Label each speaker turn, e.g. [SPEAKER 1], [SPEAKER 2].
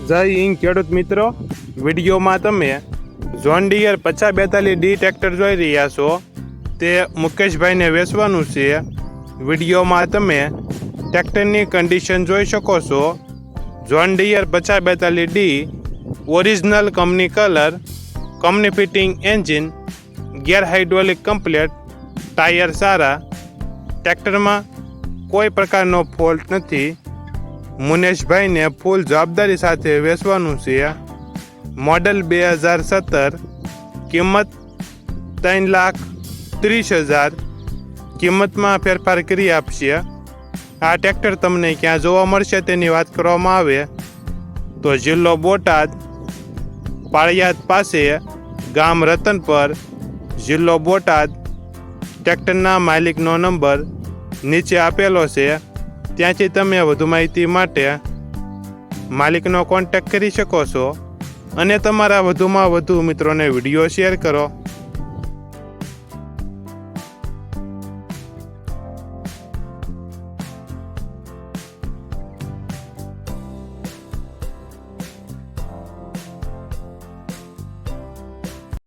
[SPEAKER 1] જય હિન્દ ખેડૂત મિત્રો, વિડીયોમાં તમે જોન ડીયર 5042D ટ્રેક્ટર જોઈ રહ્યા છો. તે મુકેશભાઈને વેચવાનું છે. વિડીયોમાં તમે ટ્રેક્ટરની કન્ડિશન જોઈ શકો છો. John Deere 5042D original company colour, company fitting engine, gear hydraulic complete, tyre સારા. ટ્રેક્ટરમાં કોઈ પ્રકારનો ફોલ્ટ નથી. મુનેશભાઈને ફૂલ જવાબદારી સાથે વેચવાનું છે. મોડલ 2017, કિંમત 3,30,000. કિંમતમાં ફેરફાર કરી આપશે. આ ટ્રેક્ટર તમને ક્યાં જોવા મળશે તેની વાત કરવામાં આવે તો જિલ્લો બોટાદ, પાળિયાદ પાસે, ગામ રતનપર, જિલ્લો બોટાદ. ટ્રેક્ટરના માલિકનો નંબર નીચે આપેલો છે. ત્યાંથી તમે વધુ માહિતી માટે માલિકનો કોન્ટેક્ટ કરી શકો છો અને તમારા વધુમાં વધુ મિત્રોને વિડીયો શેર કરો.